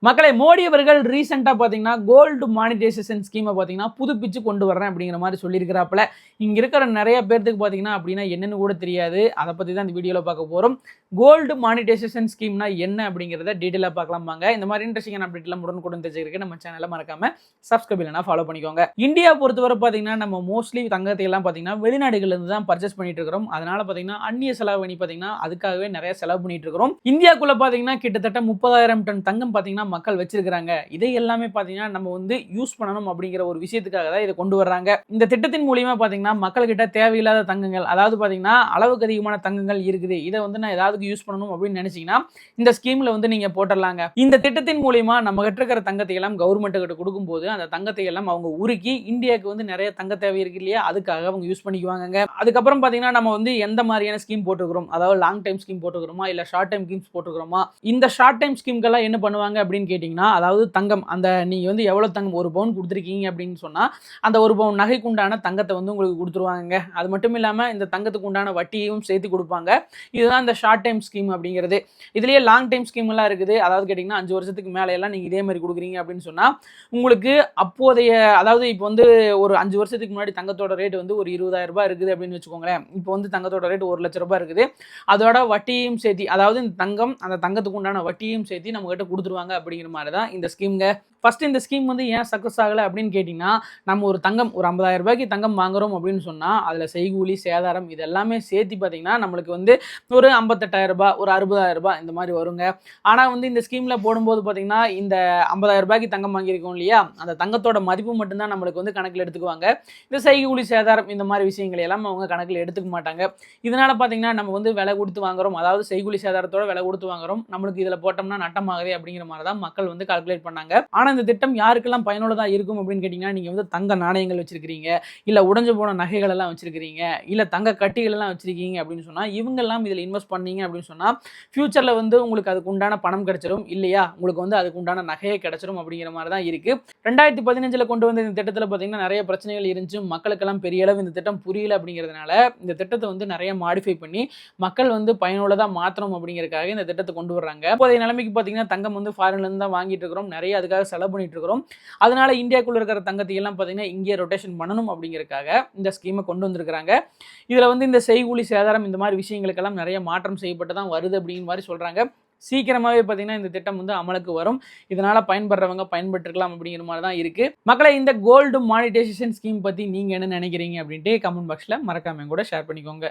மக்களை மோடி அவர்கள் ரீசெண்டாக பார்த்தீங்கன்னா கோல்டு மானிட்டைசேஷன் ஸ்கீமை பார்த்தீங்கன்னா புதுப்பிச்சு கொண்டு வரேன் அப்படிங்கிற மாதிரி சொல்லியிருக்கிறாப்புல. இங்கே இருக்கிற நிறைய பேர்த்துக்கு பார்த்தீங்கன்னா அப்படின்னா என்னன்னு கூட தெரியாது. அதை பற்றி தான் இந்த வீடியோவில் பார்க்க போகிறோம். கோல்டு மானிட்டைசேஷன் ஸ்கீம்னா என்ன அப்படிங்கிறத டீட்டெயிலாக பார்க்கலாம் வாங்க. இந்த மாதிரி இன்ட்ரெஸ்டிங்கான அப்டேட்லாம் உடனுக்குடன் தெரிஞ்சுக்கிறதுக்கு நம்ம சேனலை மறக்காம சப்ஸ்கிரைப் இல்லைனா ஃபாலோ பண்ணிக்கோங்க. இந்தியா பொறுத்தவரை பார்த்தீங்கன்னா நம்ம மோஸ்ட்லி தங்கத்தை எல்லாம் பார்த்தீங்கன்னா வெளிநாடுகள்லேருந்து தான் பர்ச்சேஸ் பண்ணிட்டு இருக்கிறோம். அதனால பார்த்தீங்கன்னா அந்நிய செலவணி பார்த்தீங்கன்னா அதுக்காகவே நிறைய செலவு பண்ணிட்டு இருக்கிறோம். இந்தியாக்குள்ள பார்த்தீங்கன்னா கிட்டத்தட்ட 30,000 டன் தங்கம் பார்த்தீங்கன்னா மக்கள் வச்சிருக்காங்க. இதை எல்லாமே பாத்தீங்கன்னா நம்ம வந்து யூஸ் பண்ணணும் அப்படிங்கிற ஒரு விஷயத்துக்காக தான் இதை கொண்டு வர்றாங்க. இந்த திட்டத்தின் மூலியமா பாத்தீங்கன்னா மக்கள் கிட்ட தேவையில்லாத தங்கங்கள், அதாவது பாத்தீங்கன்னா அளவுக்கு அதிகமான தங்கங்கள் இருக்குது, இதை வந்து நான் ஏதாவது யூஸ் பண்ணணும் அப்படின்னு நினைச்சீங்கன்னா இந்த ஸ்கீம்ல வந்து நீங்க போட்டுடலாங்க. இந்த திட்டத்தின் மூலியமா நம்ம கிட்ட இருக்கிற தங்கத்தை எல்லாம் கவர்மெண்ட் கிட்ட கொடுக்கும்போது அந்த தங்கத்தை எல்லாம் அவங்க உருக்கி இந்தியாவுக்கு வந்து நிறைய தங்க தேவை இருக்கு இல்லையா, அதுக்காக அவங்க யூஸ் பண்ணிக்குவாங்க. அதுக்கப்புறம் பாத்தீங்கன்னா நம்ம வந்து எந்த மாதிரியான ஸ்கீம் போட்டுக்கிறோம், அதாவது லாங் டைம் ஸ்கீம் போட்டுக்கிறோமா இல்ல ஷார்ட் டைம் ஸ்கீம்ஸ் போட்டுக்கிறோமா, இந்த ஷார்ட் டைம் ஸ்கீம்கெல்லாம் என்ன பண்ணுவாங்க அப்படின்னு கேட்டிங்கன்னா, அதாவது தங்கம், அந்த நீங்க வந்து எவ்வளவு தங்கம் 1 பவுன் கொடுத்துருக்கீங்க அப்படின்னு சொன்னா அந்த 1 பவுன் நகைக்கு உண்டான தங்கத்தை வந்து உங்களுக்கு கொடுத்துருவாங்க. அது மட்டும் இல்லாம இந்த தங்கத்துக்கு உண்டான வட்டியையும் சேர்த்து கொடுப்பாங்க. இதுதான் இந்த ஷார்ட் டைம் ஸ்கீம் அப்படிங்கிறது. இதுலயே லாங் டைம் ஸ்கீம் எல்லாம் இருக்குது. அதாவது கேட்டிங்கன்னா 5 வருஷத்துக்கு மேலே எல்லாம் நீங்க இதே மாதிரி கொடுக்குறீங்க அப்படின்னு சொன்னா உங்களுக்கு அப்போதைய, அதாவது இப்போ வந்து ஒரு 5 வருஷத்துக்கு முன்னாடி தங்கத்தோட ரேட் வந்து ஒரு 20,000 ரூபாய் இருக்குது அப்படின்னு வச்சுக்கோங்களேன். இப்போ வந்து தங்கத்தோட ரேட் 1 லட்சம் ரூபாய் இருக்குது. அதோட வட்டியையும் சேர்த்து, அதாவது இந்த தங்கம் அந்த தங்கத்துக்கு உண்டான வட்டியையும் சேர்த்து நம்ம கிட்ட கொடுத்துருவாங்க அப்படிங்கிற மாதிரி தான் இந்த ஸ்கீம்ங்க. ஃபர்ஸ்ட் இந்த ஸ்கீம் வந்து ஏன் சக்ஸஸ் ஆகலை அப்படின்னு கேட்டிங்கன்னா, நம்ம ஒரு தங்கம் ஒரு 50,000 ரூபாய்க்கு தங்கம் வாங்குறோம் அப்படின்னு சொன்னால் அதில் செய்கூலி சேதாரம் இது எல்லாமே சேர்த்து பார்த்தீங்கன்னா நம்மளுக்கு வந்து ஒரு 58,000 ரூபாய், ஒரு 60,000 ரூபாய் இந்த மாதிரி வருங்க. ஆனால் வந்து இந்த ஸ்கீமில் போடும்போது பார்த்தீங்கன்னா இந்த 50,000 ரூபாய்க்கு தங்கம் வாங்கியிருக்கோம் இல்லையா, அந்த தங்கத்தோட மதிப்பு மட்டும்தான் நம்மளுக்கு வந்து கணக்கில் எடுத்துக்குவாங்க. இந்த செய்கூலி சேதாரம் இந்த மாதிரி விஷயங்கள் எல்லாம் அவங்க கணக்கில் எடுத்துக்க மாட்டாங்க. இதனால் பார்த்தீங்கன்னா நம்ம வந்து விலை கொடுத்து வாங்குறோம், அதாவது செய்கூலி சேதாரத்தோட விலை கொடுத்து வாங்குறோம், நம்மளுக்கு இதில் போட்டோம்னா நட்டமாகுது அப்படிங்கிற மாதிரி தான் மக்கள் வந்து கால்குலேட் பண்ணாங்க. ஆனால் இந்த திட்டம் யாருக்கெல்லாம் பயனுள்ளதா இருக்கும் அப்படின்னு கேட்டீங்கன்னா, நீங்க வந்து தங்க நாணயங்கள் வச்சிருக்கீங்க, இல்ல உடைஞ்சு போன நகைகள் எல்லாம் வச்சிருக்கீங்க, இல்ல தங்க கட்டிகள் எல்லாம் வச்சிருக்கீங்க அப்படின்னு சொன்னா இவங்க எல்லாம் இதுல இன்வெஸ்ட் பண்ணீங்க அப்படின்னு சொன்னா ஃபியூச்சர்ல வந்து உங்களுக்கு அதுக்கு உண்டான பணம் கிடைச்சிரும் இல்லையா, உங்களுக்கு வந்து அதுக்கு உண்டான நகையை கிடைச்சிரும் அப்படிங்கிற மாதிரி தான் இருக்கு. 2015 கொண்டு வந்த இந்த திட்டத்தில் பார்த்தீங்கன்னா நிறைய பிரச்சனைகள் இருந்துச்சு. மக்களுக்கெல்லாம் பெரிய அளவு இந்த திட்டம் புரியல அப்படிங்கிறதுனால இந்த திட்டத்தை வந்து நிறைய மாடிஃபை பண்ணி மக்கள் வந்து பயனுள்ளதா மாற்றணும் அப்படிங்கிறதுக்காக இந்த திட்டத்தை கொண்டு வர்றாங்க. இப்போதைய நிலைமைக்கு பார்த்தீங்கன்னா தங்கம் வந்து ஃபாரின்ல இருந்து தான் வாங்கிட்டு இருக்கிறோம், நிறைய அதுக்காக செலவு பண்ணிட்டு இருக்கிறோம். அதனால இந்தியாக்குள்ள இருக்கிற தங்கத்தை எல்லாம் பார்த்தீங்கன்னா இங்கே ரொட்டேஷன் பண்ணணும் அப்படிங்கிறதுக்காக இந்த ஸ்கீமை கொண்டு வந்திருக்கிறாங்க. இதுல வந்து இந்த செய்கூலி சேதாரம் இந்த மாதிரி விஷயங்களுக்கெல்லாம் நிறைய மாற்றம் செய்யப்பட்டு தான் வருது அப்படிங்கிற மாதிரி சொல்றாங்க. சீக்கிரமாகவே பார்த்தீங்கன்னா இந்த திட்டம் வந்து அமலுக்கு வரும். இதனால பயன்படுறவங்க பயன்பெற்றுக்கலாம் அப்படிங்கிற மாதிரி தான் இருக்கு. மக்களை இந்த கோல்டு மானிட்டைசேஷன் ஸ்கீம் பத்தி நீங்க என்ன நினைக்கிறீங்க அப்படின்ட்டு கமெண்ட் பாக்ஸ்ல மறக்காம கூட ஷேர் பண்ணிக்கோங்க.